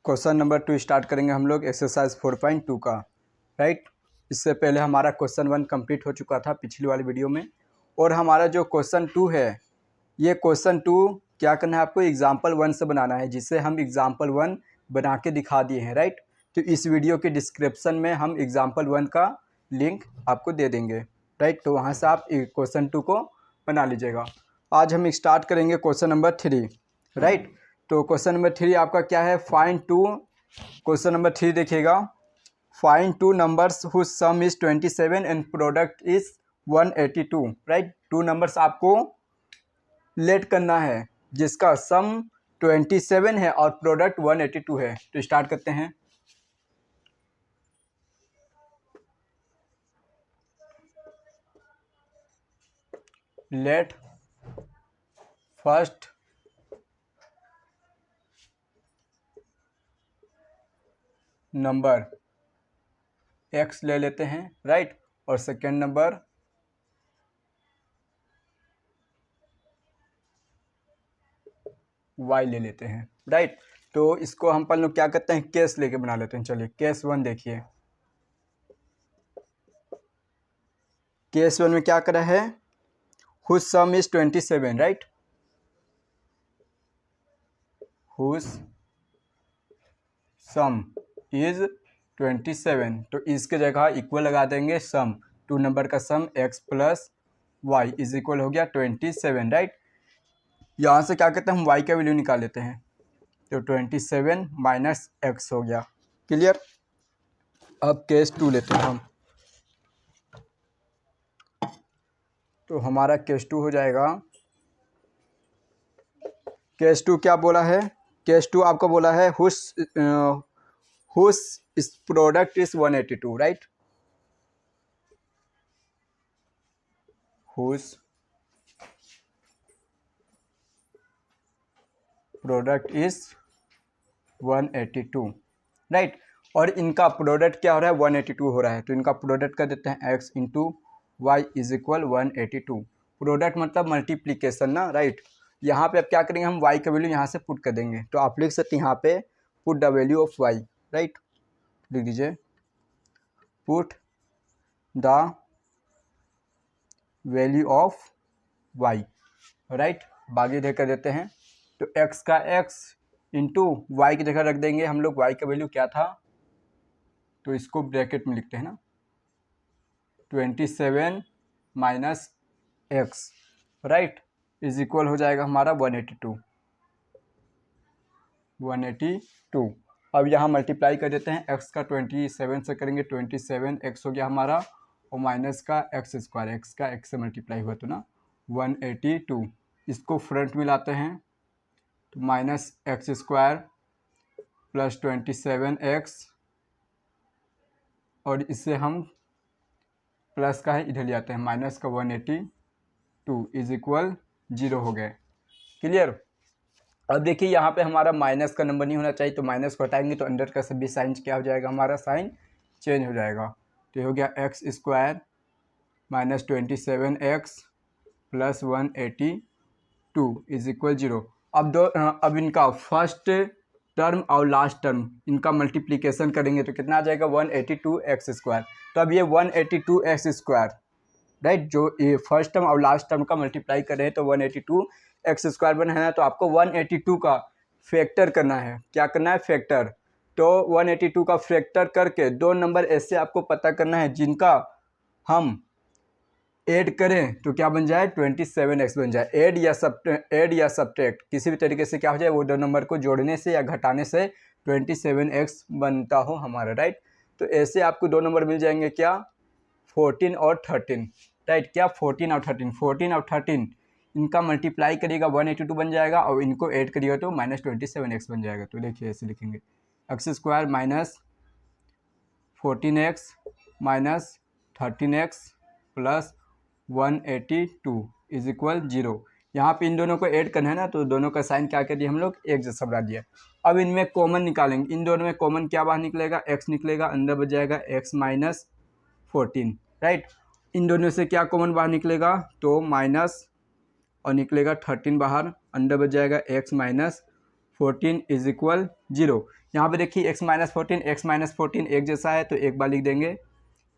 Question number 2 start करेंगे हम लोग एक्सरसाइज 4.2 का। राइट, इससे पहले हमारा क्वेश्चन 1 कंप्लीट हो चुका था पिछली वाली वीडियो में, और हमारा जो क्वेश्चन 2 है, ये क्वेश्चन 2 क्या करना है आपको एग्जाम्पल 1 से बनाना है, जिसे हम एग्जाम्पल 1 बना के दिखा दिए हैं। राइट, तो इस वीडियो के डिस्क्रिप्शन में हम एग्जाम्पल 1 का लिंक आपको दे देंगे। राइट, तो वहाँ से आप क्वेश्चन 2 को बना लीजिएगा। आज हम स्टार्ट करेंगे क्वेश्चन नंबर 3। राइट, तो क्वेश्चन नंबर 3 आपका क्या है, फाइंड टू। क्वेश्चन नंबर 3 देखिएगा, find two numbers whose sum is 27 and product is 182। Right, two numbers आपको लेट करना है जिसका सम 27 है और प्रोडक्ट 182 है। तो स्टार्ट करते हैं। लेट फर्स्ट नंबर x ले लेते हैं। राइट, और सेकेंड नंबर y ले लेते हैं। राइट, तो इसको हम अपन लोग क्या करते हैं, केस लेके बना लेते हैं। चलिए केस 1 देखिए। केस 1 में क्या करा है, whose sum is 27। Right, whose sum is 27, तो इसके जगह इक्वल लगा देंगे सम, टू नंबर का sum x plus y is equal हो गया 27। राइट, यहाँ से क्या करते हैं, हम y का वैल्यू निकाल लेते हैं, तो 27 माइनस एक्स हो गया। क्लियर। अब केस 2 लेते हैं हम, तो हमारा केस 2 हो जाएगा। केस 2 क्या बोला है, केस 2 आपको बोला है हुज इस product is 182। Right, whose product is 182। Right, और इनका प्रोडक्ट क्या हो रहा है, 182 हो रहा है, तो इनका प्रोडक्ट कर देते हैं x into y is equal 182। Product मतलब मल्टीप्लीकेशन ना। राइट, यहाँ पे अब क्या करेंगे, हम y का वैल्यू यहाँ से पुट कर देंगे, तो आप लिख सकते हैं यहाँ पे put the value of y। Right, लिख दीजिए put the value of y। Right, बाकी इधर कर देते हैं, तो x का x इंटू वाई की जगह रख देंगे हम लोग, y का वैल्यू क्या था, तो इसको ब्रैकेट में लिखते हैं ना, 27 minus x. Right, is equal हो जाएगा हमारा 182। अब यहाँ मल्टीप्लाई कर देते हैं, x का 27 से करेंगे, 27 x हो गया हमारा, और माइनस का एक्स स्क्वायर, एक्स का x से मल्टीप्लाई हुआ तो ना 182। इसको फ्रंट में लाते हैं, तो minus x square plus 27x, और इससे हम प्लस का है इधर ले आते हैं, माइनस का 182 इज इक्वल 0 हो गए। क्लियर। अब देखिए यहाँ पे हमारा माइनस का नंबर नहीं होना चाहिए, तो माइनस को हटाएंगे तो अंदर का सभी साइन क्या हो जाएगा, हमारा साइन चेंज हो जाएगा। तो हो गया x square minus 27x plus 182 is equal 0। अब इनका फर्स्ट टर्म और लास्ट टर्म इनका मल्टीप्लिकेशन करेंगे तो कितना आ जाएगा, 182x स्क्वायर। तो अब ये 182x स्क्वायर, राइट, जो ये फर्स्ट टर्म और लास्ट टर्म का मल्टीप्लाई कर रहे हैं तो 182x स्क्वायर बना है ना, तो आपको 182 का फैक्टर करना है। क्या करना है, फैक्टर। तो 182 का फैक्टर करके दो नंबर ऐसे आपको पता करना है जिनका हम ऐड करें तो क्या बन जाए, 27x बन जाए। ऐड या सब्ट्रैक्ट किसी भी तरीके से क्या हो जाए, वो दो नंबर को जोड़ने से या घटाने से 27x बनता हो हमारा। राइट, तो ऐसे आपको दो नंबर मिल जाएंगे, क्या, 14 और 13। राइट, क्या 14 और 13 इनका मल्टीप्लाई करिएगा 182 बन जाएगा, और इनको ऐड करिएगा तो माइनस 27x बन जाएगा। तो देखिए ऐसे लिखेंगे, x square minus 14x minus 13x plus 182 is equal 0। यहाँ पे इन दोनों को ऐड करना है ना, तो दोनों का साइन क्या कर दिया हम लोग, एक जैसा बना दिया। अब इनमें कॉमन निकालेंगे, इन दोनों में कॉमन क्या बाहर निकलेगा, x निकलेगा, अंदर बच जाएगा x माइनस 14। राइट, इन दोनों से क्या कॉमन बाहर निकलेगा, तो माइनस और निकलेगा 13 बाहर, अंदर बच जाएगा x माइनस 14 इज इक्वल 0। यहाँ पे देखिए x माइनस फोर्टीन एक जैसा है, तो एक बार लिख देंगे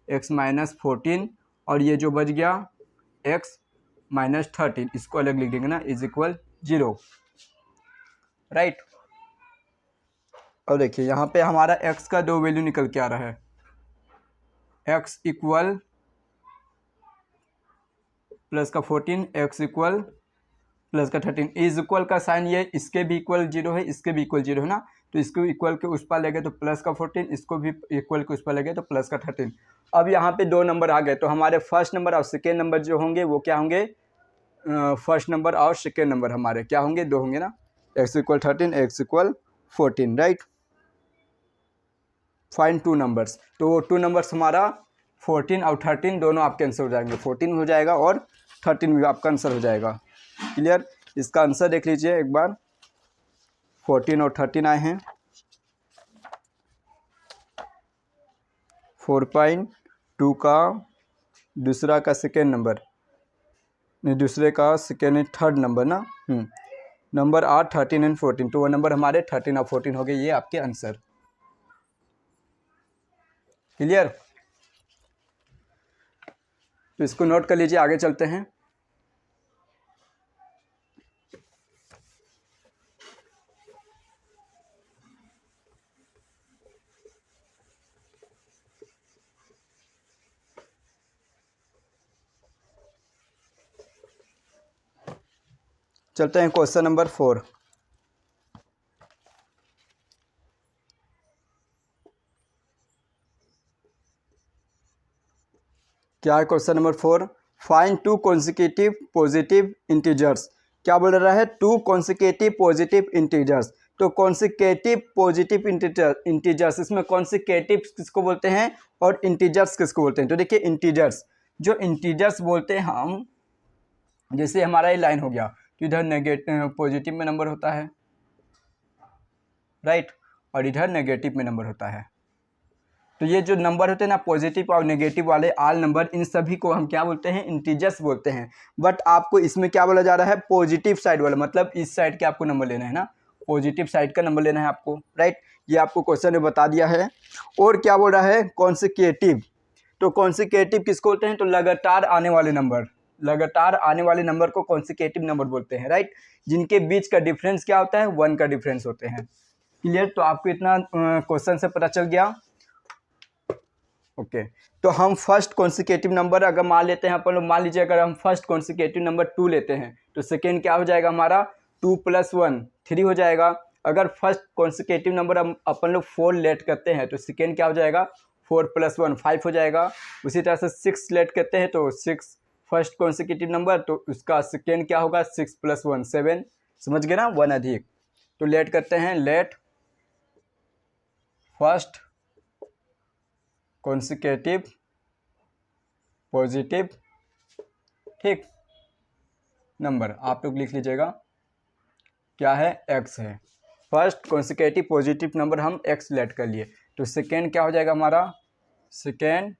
x माइनस 14 और ये जो बच गया x माइनस 13, इसको अलग लिख देंगे ना, इज इक्वल 0, राइट। और देखिए यहाँ पे हमारा x का दो वैल्यू निकल के आ रहा है, x इक्वल प्लस का 14, x इक्वल प्लस का 13, इज इक्वल का साइन ये इसके भी इक्वल 0 है, इसके भी इक्वल 0 है ना, तो इसको इक्वल के उस पर लगे तो प्लस का 14, इसको भी इक्वल के उस पर लगे तो प्लस का 13। अब यहाँ पे दो नंबर आ गए, तो हमारे फर्स्ट नंबर और सेकेंड नंबर जो होंगे वो क्या होंगे, फर्स्ट नंबर और सेकेंड नंबर हमारे क्या होंगे, दो होंगे ना, x equal 13, x equal 14, right. Find two numbers, तो टू नंबर्स हमारा 14 और 13 दोनों आपके आंसर हो जाएंगे, 14 हो जाएगा और 13 भी आपका आंसर हो जाएगा। क्लियर, इसका आंसर देख लीजिए एक बार, 14 और 13 आए हैं, 4.2 का दूसरा का सेकेंड नंबर, नहीं दूसरे का सेकेंड थर्ड नंबर ना, नंबर आर 13 एंड 14, तो वो नंबर हमारे 13 और 14 हो गए, ये आपके आंसर। क्लियर, तो इसको नोट कर लीजिए, आगे चलते हैं। चलते हैं क्वेश्चन नंबर 4। क्या है question number 4, find to consecutive positive integers. क्या बोल रहा है, टू कॉन्सिक्यूटिव पॉजिटिव इंटीजर्स, तो कॉन्सिक्यूटिव पॉजिटिव इंटीजर्स, इसमें कॉन्सिक्यूटिव किसको बोलते हैं और इंटीजर्स किसको बोलते हैं। तो देखिए इंटीजर्स, जो इंटीजर्स बोलते हैं हम, जैसे हमारा ये लाइन हो गया, तो इधर नेगेटिव पॉजिटिव में नंबर होता है, राइट, और इधर नेगेटिव में नंबर होता है। तो ये जो नंबर होते हैं ना, पॉजिटिव और नेगेटिव वाले आल नंबर, इन सभी को हम क्या बोलते हैं, इंटीजर्स बोलते हैं। बट आपको इसमें क्या बोला जा रहा है, पॉजिटिव साइड वाला, मतलब इस साइड के आपको नंबर लेना है ना, पॉजिटिव साइड का नंबर लेना है आपको, राइट। ये आपको क्वेश्चन में बता दिया है। और क्या बोल रहा है, कॉन्सिक्यूटिव, तो कॉन्सिक्यूटिव किसको बोलते हैं, तो लगातार आने वाले नंबर, लगातार आने वाले नंबर को कॉन्सिक्यूटिव नंबर बोलते हैं, राइट, जिनके बीच का डिफरेंस क्या होता है, 1 का डिफरेंस होते हैं। क्लियर, तो आपको इतना क्वेश्चन से पता चल गया। ओके, तो हम फर्स्ट कॉन्सिक्यूटिव नंबर अगर मान लेते हैं अपन लोग, मान लीजिए अगर हम फर्स्ट कॉन्सिक्यूटिव नंबर 2 लेते हैं, तो सेकेंड क्या हो जाएगा हमारा, 2 + 1 3 हो जाएगा। अगर फर्स्ट कॉन्सिक्यूटिव नंबर हम अपन लोग 4 लेट करते हैं, तो सेकेंड क्या हो जाएगा, 4 + 1 5 हो जाएगा। उसी तरह से 6 लेट करते हैं, तो 6 फर्स्ट कॉन्सिक्यूटिव नंबर, तो उसका सेकेंड क्या होगा, 6 + 1 7, समझ गए ना, 1 अधिक। तो लेट करते हैं, लेट फर्स्ट कॉन्सिक्यूटिव पॉजिटिव, ठीक, नंबर आप लोग लिख लीजिएगा, क्या है, x है। फर्स्ट कॉन्सिक्यूटिव पॉजिटिव नंबर हम x लेट कर लिए, तो सेकेंड क्या हो जाएगा हमारा, second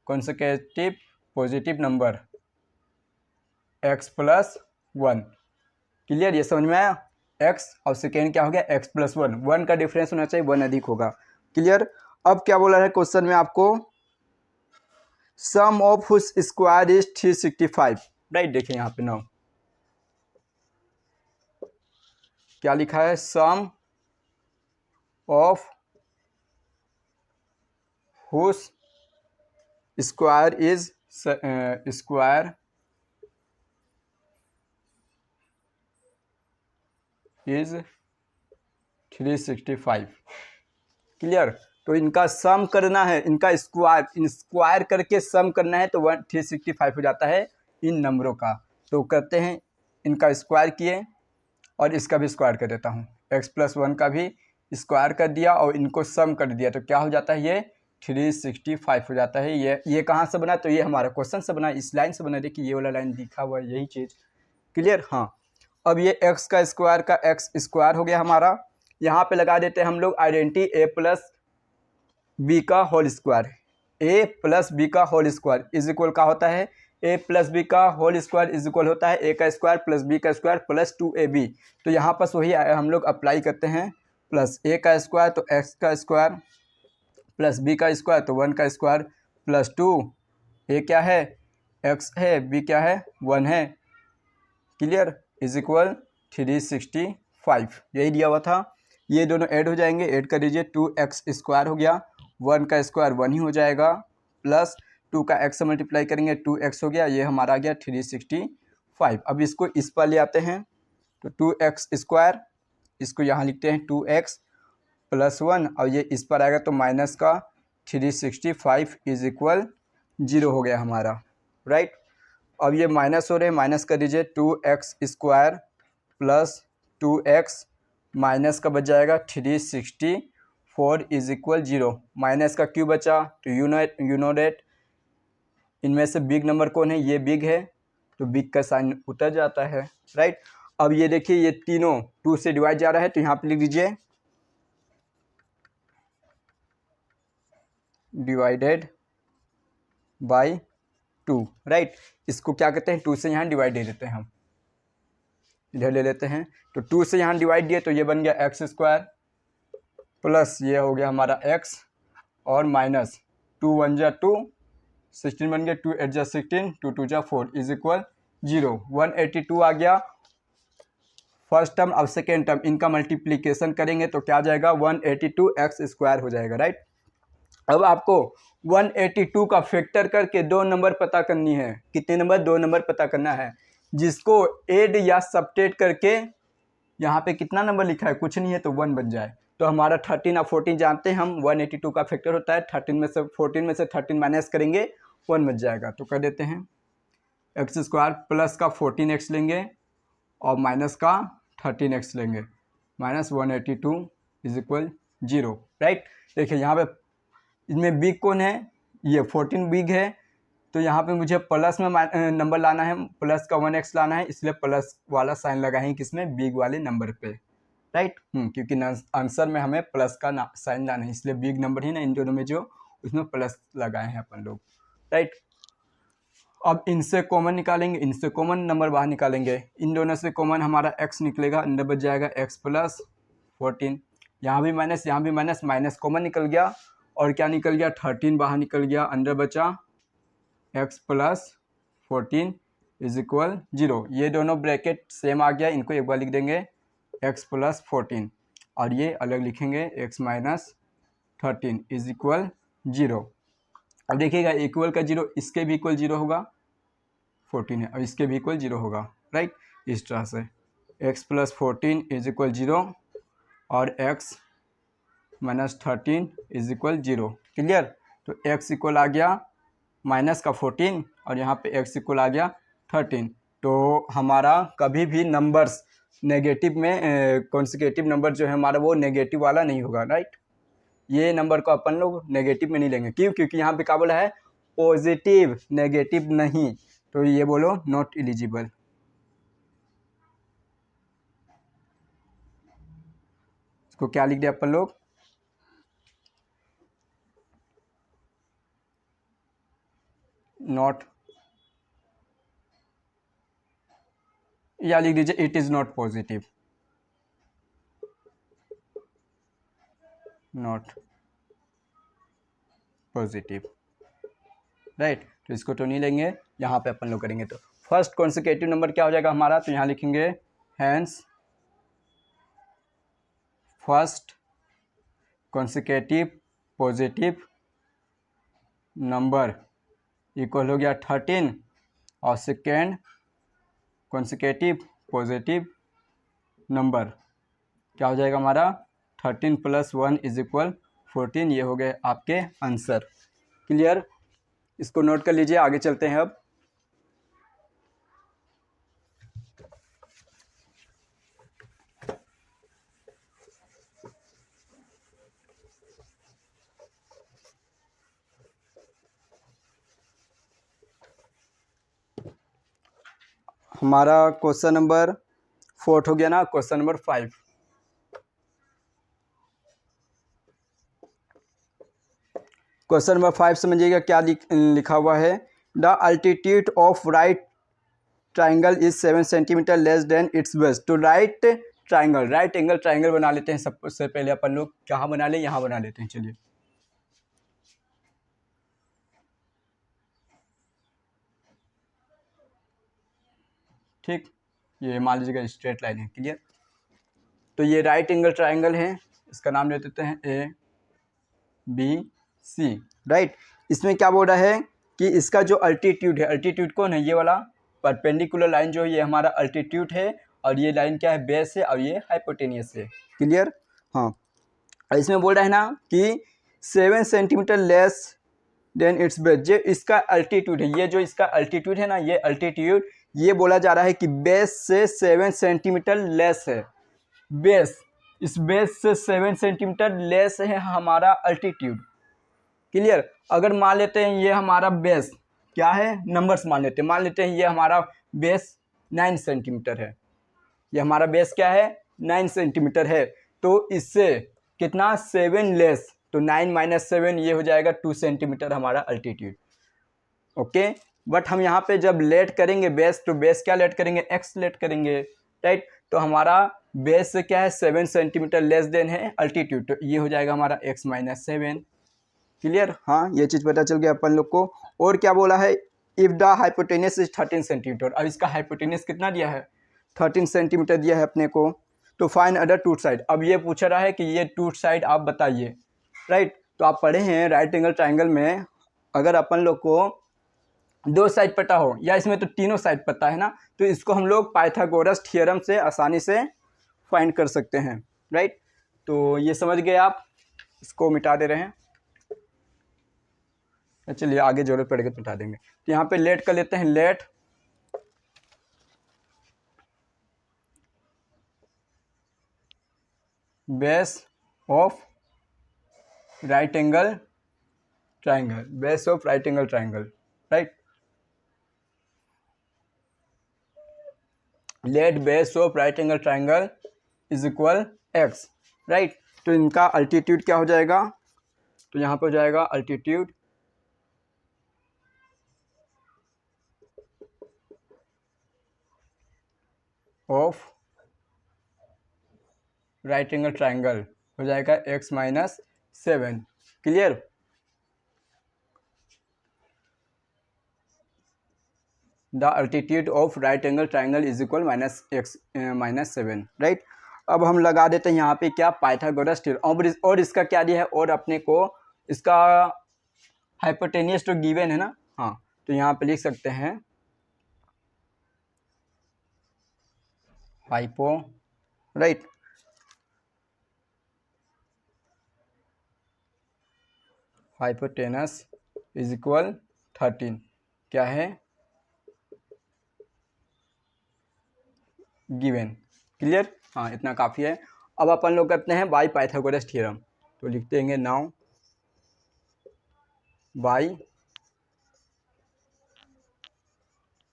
consecutive positive number x + 1। Clear, ये समझ में आया, x और सेकेंड क्या हो गया, x + 1, 1 का डिफरेंस होना चाहिए, 1 अधिक होगा। क्लियर, अब क्या बोला है क्वेश्चन में आपको, sum of whose square is 365, right. देखिए यहाँ पे नाउ क्या लिखा है, sum of whose square is square is 365। Clear, तो इनका सम करना है, इनका स्क्वायर करके सम करना है, तो 365 हो जाता है इन नंबरों का। तो करते हैं, इनका स्क्वायर किए और इसका भी स्क्वायर कर देता हूँ, x + 1 का भी स्क्वायर कर दिया और इनको सम कर दिया, तो क्या हो जाता है, ये 365 हो जाता है। ये कहाँ से बना, तो ये हमारा क्वेश्चन से बना, इस लाइन से बना, देखिए ये वाला लाइन दिखा हुआ है, यही चीज़। क्लियर, हाँ। अब ये x का स्क्वायर का x स्क्वायर हो गया हमारा, यहाँ पे लगा देते हैं हम लोग आइडेंटिटी a + b का होल स्क्वायर, a + b का होल स्क्वायर इज इक्वल का होता है ए प्लस बी का होल स्क्वायर इज इक्वल होता है ए का स्क्वायर प्लस बी का स्क्वायर प्लस 2ab। तो यहाँ पर वही हम लोग अप्लाई करते हैं, प्लस ए का स्क्वायर तो एक्स का स्क्वायर प्लस बी का स्क्वायर तो 1 का स्क्वायर प्लस 2, ए क्या है एक्स है, बी क्या है 1 है, क्लियर, इज इक्वल 365। यही दिया हुआ था। ये दोनों ऐड हो जाएंगे, ऐड कर दीजिए, 2x स्क्वायर हो गया, 1 का स्क्वायर 1 ही हो जाएगा, प्लस 2 का x से मल्टीप्लाई करेंगे 2x हो गया, ये हमारा आ गया 365। अब इसको इस पर ले आते हैं तो 2x स्क्वायर, इसको यहाँ लिखते हैं 2x प्लस 1 और ये इस पर आएगा तो माइनस का 365 इज इक्वल 0 हो गया हमारा, राइट। अब ये माइनस हो रहे हैं, माइनस कर दीजिए, 2x square plus 2x minus का बच जाएगा 364 इज इक्वल 0। माइनस का क्यों बचा, तो यू नो डेट इनमें से बिग नंबर कौन है, ये बिग है तो बिग का साइन उतर जाता है, राइट। अब ये देखिए ये तीनों 2 से डिवाइड जा रहा है तो यहाँ पे लिख दीजिए डिवाइडेड बाय 2, राइट। इसको क्या कहते हैं, 2 से यहाँ डिवाइड दे देते हैं, हम इधर ले लेते हैं तो 2 से यहाँ डिवाइड दिए तो ये बन गया एक्स स्क्वायर प्लस ये हो गया हमारा x और माइनस 2 1 जा 2 16 बन गया, 2 8 जा 16 2 2 जा 4 इज इक्वल 0। 182 आ गया फर्स्ट टर्म। अब सेकेंड टर्म इनका मल्टीप्लीकेशन करेंगे तो क्या आ जाएगा 182 एक्स स्क्वायर हो जाएगा, राइट। अब आपको 182 का फैक्टर करके 2 नंबर पता करनी है, कितने नंबर, 2 नंबर पता करना है, जिसको ऐड या सब्ट्रैक्ट करके यहाँ पे कितना नंबर लिखा है, कुछ नहीं है तो 1 बन जाए। तो हमारा 13 और 14 जानते हैं हम, 182 का फैक्टर होता है 13 में से 14 में से 13 माइनस करेंगे 1 बच जाएगा। तो कर देते हैं एक्स स्क्वायर प्लस का 14x लेंगे और माइनस का 13x लेंगे, माइनस 182 इज इक्वल 0, राइट। देखिए यहाँ पे इसमें बिग कौन है, ये 14 बिग है तो यहाँ पे मुझे प्लस में नंबर लाना है, प्लस का 1x लाना है, इसलिए प्लस वाला साइन लगाएंगे किसमें, बिग वाले नंबर पे, राइट। क्योंकि आंसर में हमें प्लस का साइन लाना है, इसलिए बिग नंबर ही ना इन दोनों में जो उसमें प्लस लगाए हैं अपन लोग, राइट। अब इनसे कॉमन निकालेंगे, इनसे कॉमन नंबर बाहर निकालेंगे, इन दोनों से कॉमन हमारा x निकलेगा, अंदर बच जाएगा x प्लस 14, यहाँ भी माइनस यहाँ भी माइनस, माइनस कॉमन निकल गया और क्या निकल गया 13 बाहर निकल गया, अंदर बचा x प्लस 14 इज इक्वल 0। ये दोनों ब्रैकेट सेम आ गया, इनको एक बार लिख देंगे x प्लस 14 और ये अलग लिखेंगे x माइनस 13 इज इक्वल 0। अब देखिएगा इक्वल का 0 इसके भी इक्वल 0 होगा, 14 है और इसके भी इक्वल 0 होगा, राइट। इस तरह से x प्लस 14 इज इक्वल 0 और x minus 13 is equal 0, clear. तो x इक्वल आ गया माइनस का 14 और यहाँ पे x इक्वल आ गया 13। तो हमारा कभी भी नंबर्स नेगेटिव में कॉन्सिक्यूटिव नंबर जो है हमारा वो नेगेटिव वाला नहीं होगा, राइट। ये नंबर को अपन लोग नेगेटिव में नहीं लेंगे, क्यों, क्योंकि यहाँ पे क्या बोला है पॉजिटिव, नेगेटिव नहीं, तो ये बोलो नॉट एलिजिबल। इसको क्या लिख दिया अपन लोग, नॉट, या लिख दीजिए it is not positive, not positive, right. तो इसको तो नहीं लेंगे, यहाँ पे अपन लोग करेंगे। तो फर्स्ट कॉन्सिक्यूटिव नंबर क्या हो जाएगा हमारा, तो यहाँ लिखेंगे hence first consecutive positive number equal हो गया 13 और सेकेंड कॉन्सिक्यूटिव पॉजिटिव नंबर क्या हो जाएगा हमारा 13 प्लस 1 इज इक्वल 14। ये हो गए आपके आंसर, क्लियर। इसको नोट कर लीजिए, आगे चलते हैं। अब हमारा क्वेश्चन नंबर 4 हो गया ना, क्वेश्चन नंबर 5। क्वेश्चन नंबर 5 समझिएगा क्या लिखा हुआ है, the altitude of right triangle is 7 centimetre less than its base. तो right triangle, right angle triangle बना लेते हैं। सबसे पहले अपन लोग कहाँ बना ले, यहाँ बना लेते हैं। चलिए ठीक, ये मान लीजिएगा स्ट्रेट लाइन है। क्लियर। तो ये राइट एंगल ट्राइंगल है, इसका नाम ले देते हैं ए बी सी। राइट। इसमें क्या बोल रहा है कि इसका जो अल्टीट्यूड है, अल्टीट्यूड कौन है, ये वाला परपेंडिकुलर लाइन जो है ये हमारा अल्टीट्यूड है, और ये लाइन क्या है, बेस है, और ये हाइपोटेनियस है। क्लियर। हाँ, इसमें बोल रहा है ना कि 7 centimetre less than its base. जो इसका अल्टीट्यूड है, ये जो इसका अल्टीट्यूड है ना, ये अल्टीट्यूड ये बोला जा रहा है कि बेस से 7 सेंटीमीटर लेस है। बेस, इस बेस से 7 सेंटीमीटर लेस है हमारा अल्टीट्यूड। क्लियर। अगर मान लेते हैं ये हमारा बेस क्या है, नंबर्स मान लेते हैं, मान लेते हैं ये हमारा बेस 9 सेंटीमीटर है, ये हमारा बेस क्या है, 9 सेंटीमीटर है। तो इससे कितना, 7 लेस, तो 9 माइनस 7 ये हो जाएगा 2 सेंटीमीटर हमारा अल्टीट्यूड। ओके। बट हम यहाँ पे जब लेट करेंगे बेस, तो बेस क्या लेट करेंगे, एक्स लेट करेंगे। राइट। तो हमारा बेस से क्या है, 7 सेंटीमीटर लेस देन है अल्टीट्यूड, तो ये हो जाएगा हमारा x माइनस 7। क्लियर। हाँ, ये चीज़ पता चल गया अपन लोग को। और क्या बोला है, if the hypotenuse is 13 centimetre. अब इसका हाइपोटेनियस कितना दिया है, 13 सेंटीमीटर दिया है अपने को। तो फाइंड अदर टू साइड। अब ये पूछा रहा है कि ये टू साइड आप बताइए। राइट। तो आप पढ़े हैं राइट एंगल ट्राइंगल में, अगर अपन लोग को 2 साइड पता हो, या इसमें तो तीनों साइड पता है ना, तो इसको हम लोग पाइथागोरस थ्योरम से आसानी से फाइंड कर सकते हैं। राइट। तो ये समझ गए आप, इसको मिटा दे रहे हैं। चलिए आगे जरूरत पड़ेगी तो मिटा देंगे। तो यहाँ पे लेट कर लेते हैं, let base of right angle triangle, base of right angle triangle. Right. Let base of right angle triangle is equal x. Right. तो इनका अल्टीट्यूड क्या हो जाएगा, तो यहाँ पर हो जाएगा altitude of right angle triangle हो जाएगा x minus 7। Clear. The altitude of right angle triangle is equal minus x minus 7। Right. अब हम लगा देते हैं यहाँ पे क्या, पाइथागोरस थ्योरम। और इसका क्या दिया है, और अपने को इसका हाइपोटेनियस तो गिवन है ना। हाँ, तो यहाँ पे लिख सकते हैं hypo. Right. Hypotenuse is equal 13 क्या है, गिवन। क्लियर। हाँ, इतना काफ़ी है। अब अपन लोग करते हैं बाई पाइथागोरस थ्योरम। तो लिख देंगे now by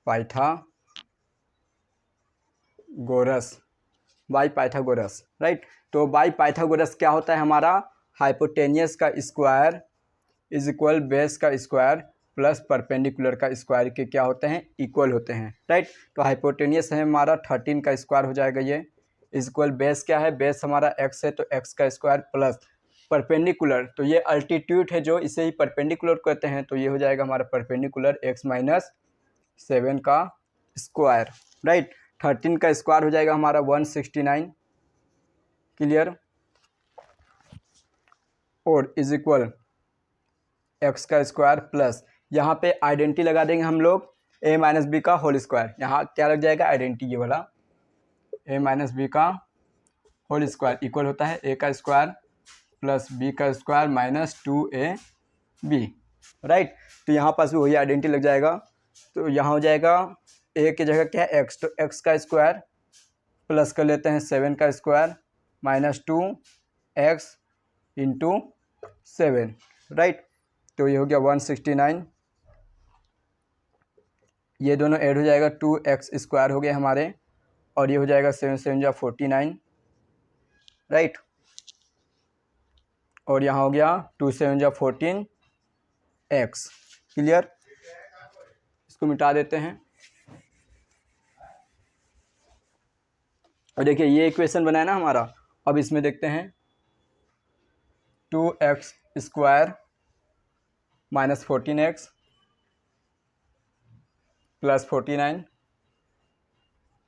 Pythagoras, by Pythagoras. Right. तो बाई पाइथागोरस क्या होता है हमारा, हाइपोटेनियस का स्क्वायर इज इक्वल बेस का स्क्वायर प्लस परपेंडिकुलर का स्क्वायर के क्या होते हैं, इक्वल होते हैं। राइट। तो हाइपोटेनियस है हमारा 13 का स्क्वायर हो जाएगा, ये इज इक्वल बेस क्या है, बेस हमारा x है, तो x का स्क्वायर प्लस परपेंडिकुलर, तो ये अल्टीट्यूड है जो इसे ही परपेंडिकुलर कहते हैं, तो ये हो जाएगा हमारा परपेंडिकुलर x माइनस 7 का स्क्वायर। राइट। 13 का स्क्वायर हो जाएगा हमारा 169। क्लियर। और इज इक्वल एक्स का स्क्वायर प्लस, यहाँ पे आइडेंटिटी लगा देंगे हम लोग, a माइनस बी का होल स्क्वायर। यहाँ क्या लग जाएगा, आइडेंटिटी ये वाला, a माइनस बी का होल स्क्वायर इक्वल होता है a का स्क्वायर प्लस b का स्क्वायर माइनस 2ab। राइट। तो यहाँ पास भी वही आइडेंटिटी लग जाएगा। तो यहाँ हो जाएगा a की जगह क्या है x, तो x का स्क्वायर प्लस कर लेते हैं 7 का square minus 2x into 7। Right. तो ये हो गया 169, ये दोनों ऐड हो जाएगा 2x स्क्वायर हो गया हमारे, और ये हो जाएगा 7 7 जा 49। राइट। और यहाँ हो गया 2 7 जा 14x। क्लियर। को मिटा देते हैं और देखिए ये इक्वेशन बना है ना हमारा। अब इसमें देखते हैं 2x² माइनस 14x प्लस 49।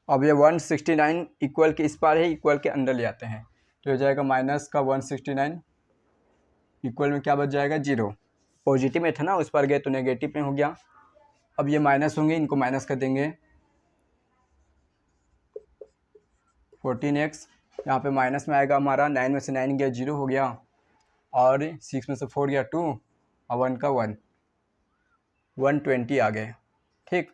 अब ये 169 इक्वल के इस पार है, इक्वल के अंदर ले आते हैं तो हो जाएगा माइनस का 169 इक्वल में क्या बच जाएगा 0। पॉजिटिव में था ना, उस पर गए तो नेगेटिव में हो गया। अब ये माइनस होंगे, इनको माइनस कर देंगे। 14x यहाँ पे माइनस में आएगा हमारा, 9 में से 9 गया 0 हो गया, और 6 में से 4 गया 2 और 1 का 1, 120 आ गए। ठीक,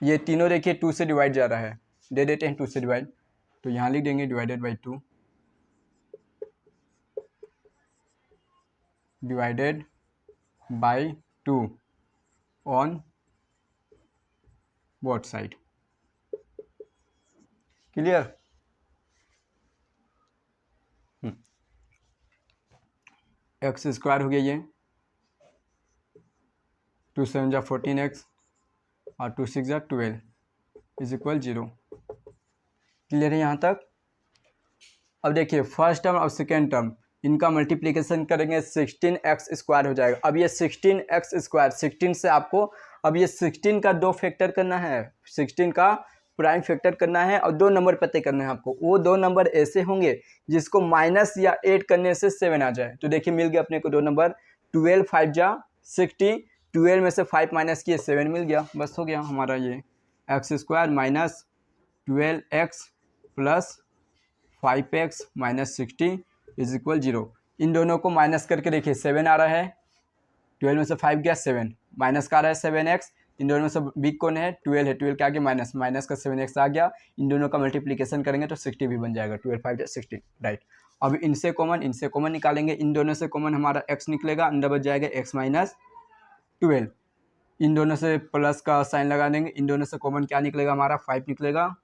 ये तीनों देखिए 2 से डिवाइड जा रहा है, दे देते हैं 2 से डिवाइड, तो यहाँ लिख देंगे divided by 2, divided by 2 on both side. Clear? X square हो गया ये, 2 7 जा 14x और 2 6 जा 12 इज इक्वल 0। क्लियर है यहाँ तक? अब देखिए फर्स्ट टर्म और सेकेंड टर्म इनका मल्टीप्लिकेशन करेंगे 16x² हो जाएगा। अब ये 16x², 16 से आपको अब ये 16 का 2 फैक्टर करना है, 16 का प्राइम फैक्टर करना है और 2 नंबर पते करना है आपको। वो 2 नंबर ऐसे होंगे जिसको माइनस या ऐड करने से 7 आ जाए। तो देखिए मिल गया अपने को 2 नंबर, 12 5 जा 60, 12 में से 5 माइनस किए 7 मिल गया, बस हो गया हमारा ये x² minus 12x plus 5x minus 60 is equal 0। इन दोनों को माइनस करके देखिए 7 आ रहा है, 12 में से 5 गया 7, माइनस का आ रहा है 7x, इन दोनों में से बिग कौन है 12 है, 12 के आगे माइनस, माइनस का 7x आ गया। इन दोनों का मल्टीप्लिकेशन करेंगे तो 60 भी बन जाएगा, 12 5 60, राइट। अब इनसे कॉमन निकालेंगे, इन दोनों से कॉमन हमारा x निकलेगा, अंदर बच जाएगा x माइनस 12। इन दोनों से प्लस का साइन लगा देंगे, इन दोनों से कॉमन क्या निकलेगा हमारा 5 निकलेगा,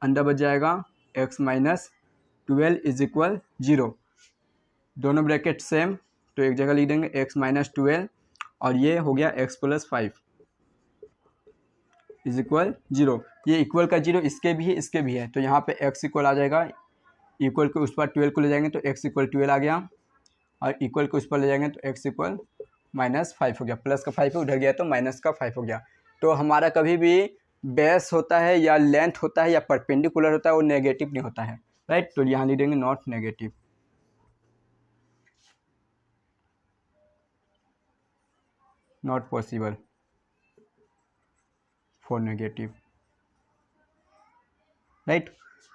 अंदर बच जाएगा x माइनस 12 इज इक्वल 0। दोनों ब्रैकेट सेम तो एक जगह लिख देंगे x माइनस 12 और ये हो गया x प्लस 5 इज इक्वल 0। ये इक्वल का 0 इसके भी है इसके भी है, तो यहाँ पे x इक्वल आ जाएगा, इक्वल के उस पर 12 को ले जाएंगे तो x इक्वल 12 आ गया, और इक्वल के उस पर ले जाएंगे तो x इक्वल माइनस 5 हो गया। प्लस का 5 उधर गया तो माइनस का 5 हो गया। तो हमारा कभी भी बेस होता है या लेंथ होता है या परपेंडिकुलर होता है वो नेगेटिव नहीं होता है, राइट। तो यहाँ लिख देंगे not negative, not possible for negative, right.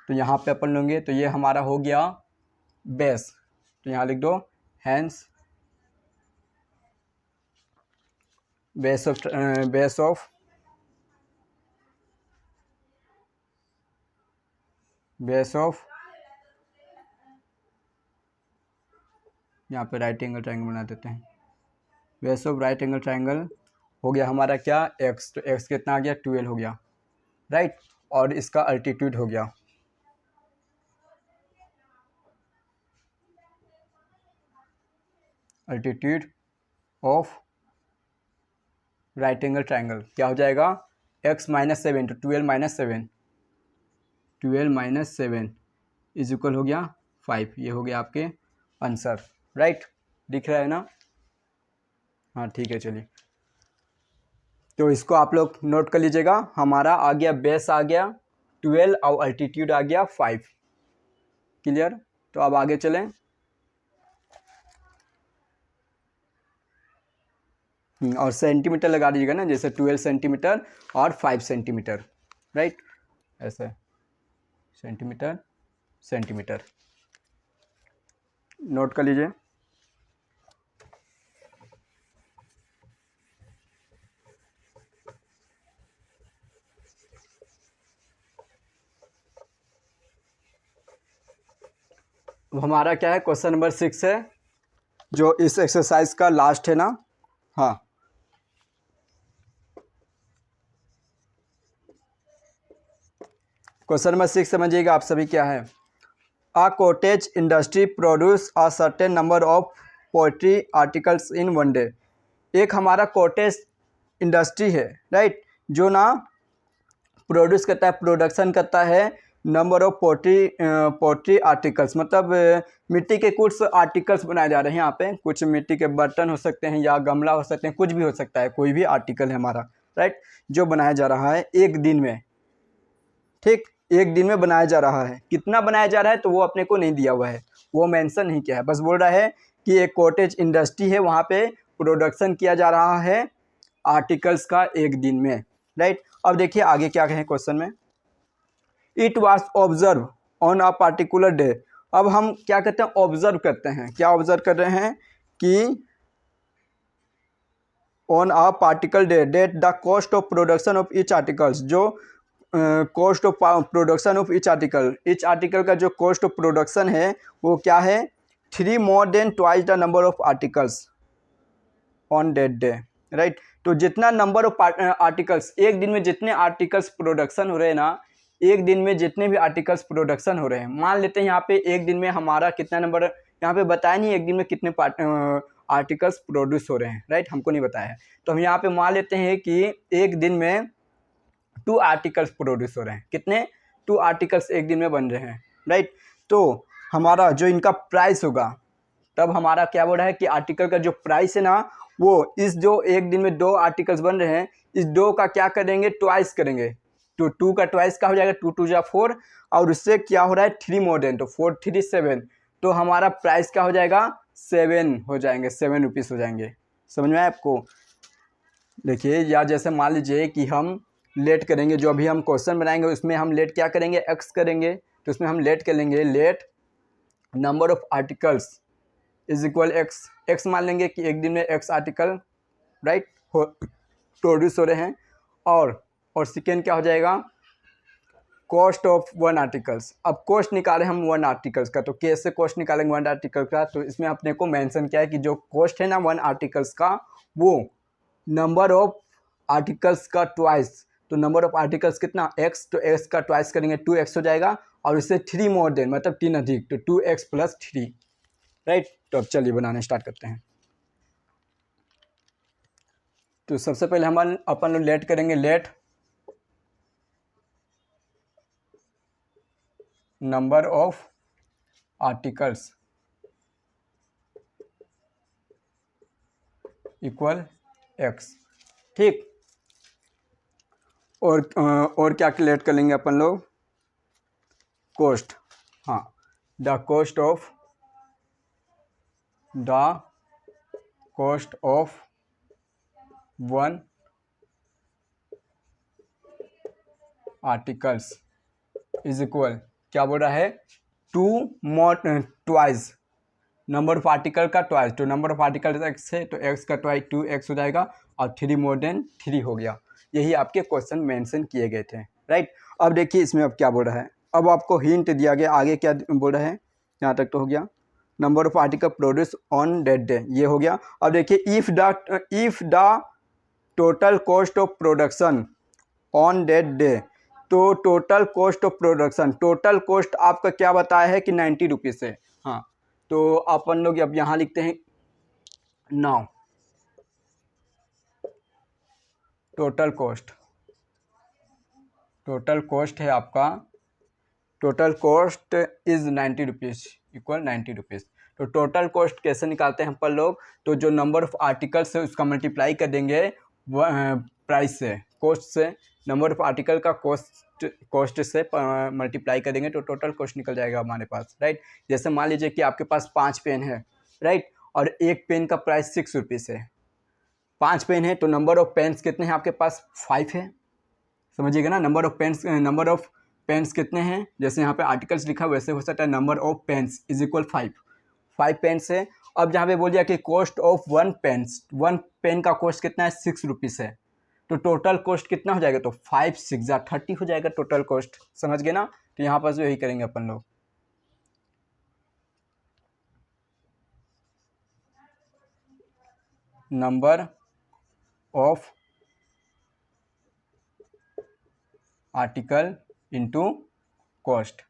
तो यहाँ पे अपन लेंगे तो ये हमारा हो गया बेस, तो यहाँ लिख दो हैंस बेस ऑफ यहाँ पे राइट एंगल ट्रायंगल बना देते हैं, base of right angle triangle हो गया हमारा क्या x, तो x कितना आ गया 12 हो गया, राइट। और इसका अल्टीट्यूड हो गया altitude of right angle triangle क्या हो जाएगा x माइनस 7 तो 12 माइनस 7, 12 माइनस 7 इज इक्वल हो गया 5। ये हो गया आपके आंसर, राइट। दिख रहा है ना? हाँ ठीक है, चलिए तो इसको आप लोग नोट कर लीजिएगा। हमारा आ गया बेस आ गया 12 और अल्टीट्यूड आ गया 5। क्लियर? तो अब आगे चलें। और सेंटीमीटर लगा दीजिएगा ना, जैसे 12 सेंटीमीटर और 5 सेंटीमीटर, राइट। ऐसे सेंटीमीटर सेंटीमीटर नोट कर लीजिए। हमारा क्या है क्वेश्चन नंबर 6 है जो इस एक्सरसाइज का लास्ट है ना। हाँ क्वेश्चन नंबर 6 समझिएगा आप सभी। क्या है? A cottage industry produce a certain number of poetry articles in one day. एक हमारा कॉटेज इंडस्ट्री है, राइट, जो ना प्रोड्यूस करता है, प्रोडक्शन करता है नंबर ऑफ पोट्री आर्टिकल्स, मतलब मिट्टी के कुछ आर्टिकल्स बनाए जा रहे हैं यहाँ पे। कुछ मिट्टी के बर्तन हो सकते हैं या गमला हो सकते हैं, कुछ भी हो सकता है, कोई भी आर्टिकल है हमारा, राइट, जो बनाया जा रहा है एक दिन में। ठीक, एक दिन में बनाया जा रहा है। कितना बनाया जा रहा है तो वो अपने को नहीं दिया हुआ है, वो मेंशन नहीं किया है, बस बोल रहा है कि एक कॉटेज इंडस्ट्री है, वहाँ पे प्रोडक्शन किया जा रहा है आर्टिकल्स का एक दिन में, राइट। अब देखिए आगे क्या कहें क्वेश्चन में, it was observe on a particular day. अब हम क्या करते हैं, ऑब्जर्व करते हैं। क्या ऑब्जर्व कर रहे हैं कि on a particle day date the cost of production of each articles, जो cost of production of each article का जो कॉस्ट ऑफ प्रोडक्शन है वो क्या है, 3 more than twice the number of articles on date day, right. तो जितना number of articles, एक दिन में जितने आर्टिकल्स प्रोडक्शन हो रहे हैं ना, एक दिन में जितने भी आर्टिकल्स प्रोडक्शन हो रहे हैं, मान लेते हैं यहाँ पे एक दिन में हमारा कितना नंबर, यहाँ पे बताया नहीं एक दिन में कितने आर्टिकल्स प्रोड्यूस हो रहे हैं, राइट, हमको नहीं बताया है। तो हम यहाँ पे मान लेते हैं कि एक दिन में 2 आर्टिकल्स प्रोड्यूस हो रहे हैं। कितने, 2 आर्टिकल्स एक दिन में बन रहे हैं, राइट। तो हमारा जो इनका प्राइस होगा, तब हमारा क्या बोल रहा है कि आर्टिकल का जो प्राइस है ना, वो इस जो एक दिन में 2 आर्टिकल्स बन रहे हैं, इस 2 का क्या करेंगे, ट्वाइस करेंगे। तो 2 का ट्वाइस क्या हो जाएगा, 2 2 जा 4, और उससे क्या हो रहा है 3 मोर देन, तो 4 3 7, तो हमारा प्राइस क्या हो जाएगा, 7 हो जाएंगे, 7 रुपीज़ हो जाएंगे। समझ में आया आपको। देखिए, या जैसे मान लीजिए कि हम लेट करेंगे, जो अभी हम क्वेश्चन बनाएंगे उसमें हम लेट क्या करेंगे, एक्स करेंगे, तो उसमें हम लेट करेंगे, let number of articles is equal x मान लेंगे कि एक दिन में एक्स आर्टिकल, राइट, प्रोड्यूस हो रहे हैं। और सेकेंड क्या हो जाएगा, कॉस्ट ऑफ 1 आर्टिकल्स। अब कॉस्ट निकाले हम 1 आर्टिकल्स का, तो कैसे कॉस्ट निकालेंगे 1 आर्टिकल का, तो इसमें अपने को मेंशन किया है कि जो कॉस्ट है ना 1 आर्टिकल्स का, वो नंबर ऑफ आर्टिकल्स का ट्वाइस। तो नंबर ऑफ आर्टिकल्स कितना, एक्स, तो एक्स का ट्वाइस करेंगे 2x हो जाएगा, और इससे 3 मोर देन, मतलब 3 अधिक, तो 2x + 3, राइट। तो अब चलिए बनाने स्टार्ट करते हैं। तो सबसे पहले हम अपन लोग लेट करेंगे, let number of articles equal x, ठीक। और क्या लेट कर लेंगे अपन लोग, कॉस्ट, हाँ, the cost of 1 articles is equal, क्या बोल रहा है, 2 मोर ट्वाइस नंबर ऑफ आर्टिकल का ट्वाइस। तो नंबर ऑफ आर्टिकल एक्स है, तो एक्स का ट्वाइस 2x हो जाएगा, और 3 मोर देन 3 हो गया। यही आपके क्वेश्चन मेंशन किए गए थे, राइट। अब देखिए इसमें अब क्या बोल रहा है, अब आपको हिंट दिया गया, आगे क्या बोल रहा है, यहाँ तक तो हो गया, number of article produce on date day, ये हो गया। अब देखिए if the total cost of production on date day, तो total cost of production, total cost आपका क्या बताया है कि 90 रुपीज़ है, हाँ। तो अपन लोग अब यहाँ लिखते हैं नाउ टोटल कॉस्ट है आपका, total cost is 90 rupees equal 90 rupees. तो टोटल कॉस्ट कैसे निकालते हैं अपन लोग, तो जो नंबर ऑफ आर्टिकल्स है उसका मल्टीप्लाई कर देंगे प्राइस से, कॉस्ट से, नंबर ऑफ आर्टिकल का कॉस्ट से मल्टीप्लाई कर देंगे, तो टोटल कॉस्ट निकल जाएगा हमारे पास, राइट। जैसे मान लीजिए कि आपके पास 5 पेन है, राइट, और एक पेन का प्राइस 6 रुपीज़ है। 5 पेन है, तो नंबर ऑफ पेन्स कितने हैं आपके पास, 5 है, समझिएगा ना। नंबर ऑफ पेन्स कितने हैं, जैसे यहाँ पे आर्टिकल्स लिखा वैसे हो सकता है number of pens is equal 5 pens है। अब जहाँ पे बोल दिया कि कॉस्ट ऑफ 1 पेन का कॉस्ट कितना है, 6 रुपीज़ है, तो टोटल कॉस्ट कितना हो जाएगा, तो 5 6 30 हो जाएगा टोटल कॉस्ट, समझ गए ना। तो यहाँ पर यही करेंगे अपन लोग, number of article into cost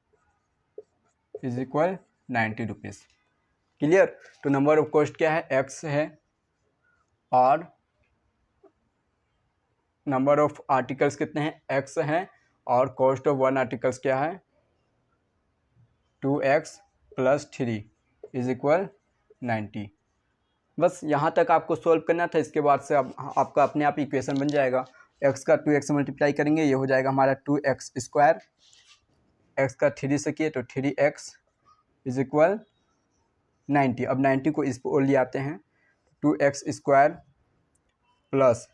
is equal 90 rupees, clear. तो नंबर ऑफ कॉस्ट क्या है, एक्स है, और नंबर ऑफ आर्टिकल्स कितने हैं, x हैं, और कॉस्ट ऑफ वन आर्टिकल्स क्या है, 2x + 3 इज इक्वल 90। बस यहाँ तक आपको सोल्व करना था। इसके बाद से आपका अपने आप इक्वेशन बन जाएगा। x का 2x से मल्टीप्लाई करेंगे, ये हो जाएगा हमारा 2x²। x का 3 से किए तो 3x इज इक्वल 90। अब 90 को इस पर ले आते हैं, 2x² +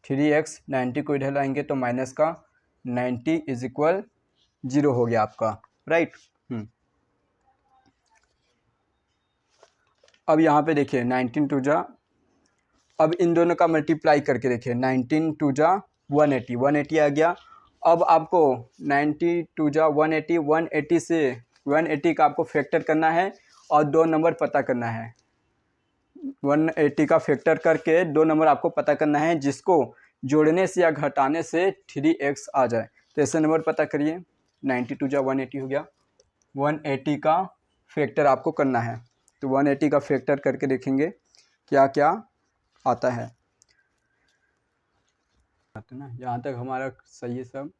3x, 90 को इधर लाएंगे तो माइनस का 90 इज इक्वल 0 हो गया आपका, राइट। अब यहाँ पे देखिए 19 2 जा, अब इन दोनों का मल्टीप्लाई करके देखिए, 19 2 जा 180, 180 आ गया। अब आपको 90 2 जा 180, 180 से 180 का आपको फैक्टर करना है और 2 नंबर पता करना है। 180 का फैक्टर करके 2 नंबर आपको पता करना है जिसको जोड़ने से या घटाने से 3x आ जाए। तो ऐसे नंबर पता करिए, 90 2 जा 180 हो गया, 180 का फैक्टर आपको करना है। तो 180 का फैक्टर करके देखेंगे क्या क्या आता है ना। यहाँ तक हमारा सही है सब।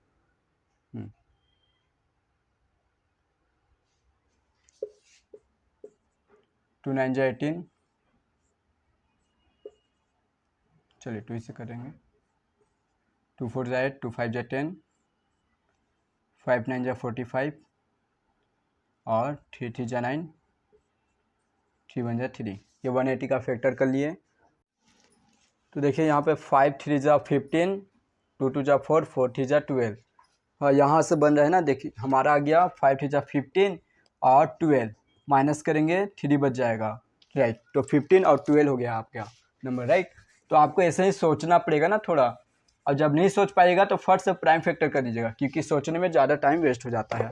2 9 जा 18, चलिए 2 से करेंगे, 2 4 जा 8, 2 5 जा 10, 5 9 जा 45 और 3 3 जा 9, 3 1 जा 3। ये 180 का फैक्टर कर लिए। तो देखिए यहाँ पे 5 3 जा 15, 2 2 जा 4, 4 3 जा 12। हाँ, यहाँ से बन रहा है ना, देखिए हमारा आ गया 5 3 जा 15 और 12, माइनस करेंगे 3 बच जाएगा, राइट। तो 15 और 12 हो गया आपका नंबर, राइट। तो आपको ऐसे ही सोचना पड़ेगा ना थोड़ा, और जब नहीं सोच पाएगा तो फट से प्राइम फैक्टर कर दीजिएगा, क्योंकि सोचने में ज़्यादा टाइम वेस्ट हो जाता है।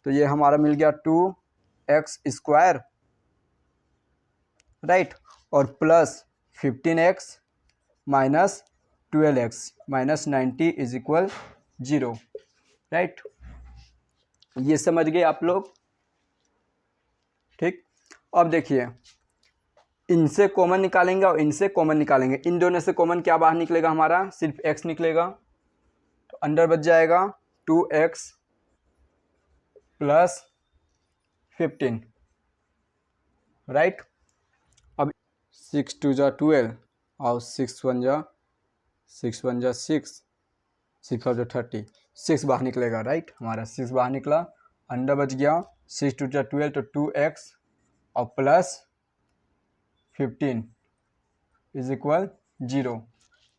तो ये हमारा मिल गया 2x², राइट, और plus 15x minus 12x minus 90 is equal 0, right. ये समझ गए आप लोग, ठीक। अब देखिए इनसे कॉमन निकालेंगे और इनसे कॉमन निकालेंगे, इन दोनों से कॉमन क्या बाहर निकलेगा, हमारा सिर्फ x निकलेगा। तो अंदर बच जाएगा 2x + 15, राइट। अब 6 2 जा 12 और 6 1 जा 6, 6 4 जा 30, 6 बाहर निकलेगा, राइट। हमारा 6 बाहर निकला, अंडर बच गया 6 2 जा 12, तो 2x और प्लस 15 इज इक्वल 0।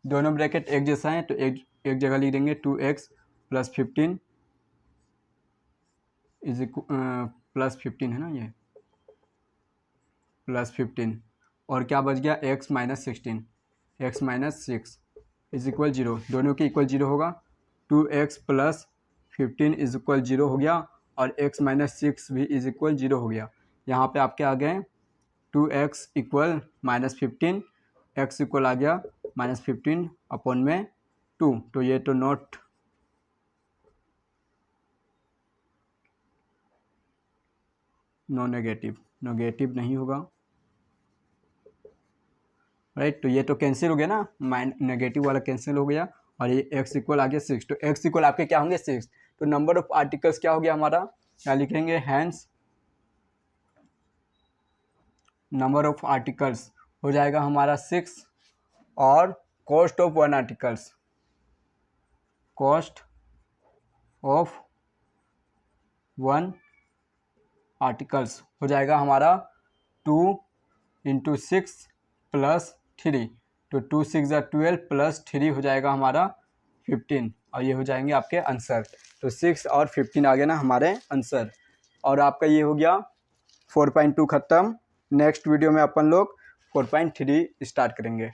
दोनों ब्रैकेट एक जैसा है तो एक जगह लिख देंगे, 2x + 15 इज इक्वल +15 है ना, ये +15, और क्या बच गया x - 16, x - 6 इज इक्वल 0। दोनों के इक्वल 0 होगा, 2x + 15 इज इक्वल 0 हो गया, और x - 6 भी इज इक्वल 0 हो गया। यहाँ पे आपके आ गए 2x इक्वल -15, x इक्वल आ गया -15 अपॉन में 2। तो ये तो नेगेटिव नहीं होगा, राइट। तो ये तो कैंसिल हो गया ना, नेगेटिव वाला कैंसिल हो गया, और ये x इक्वल आ गया 6। तो x इक्वल आपके क्या होंगे 6। तो नंबर ऑफ आर्टिकल्स क्या हो गया हमारा, क्या लिखेंगे, हैंस नंबर ऑफ आर्टिकल्स हो जाएगा हमारा 6, और cost of one articles, cost of one articles हो जाएगा हमारा 2 × 6 + 3। तो 2 6 जा 12 + 3 हो जाएगा हमारा 15, और ये हो जाएंगे आपके आंसर। तो 6 और 15 आ गया ना हमारे आंसर, और आपका ये हो गया 4.2 ख़त्म। नेक्स्ट वीडियो में अपन लोग 4.3 स्टार्ट करेंगे।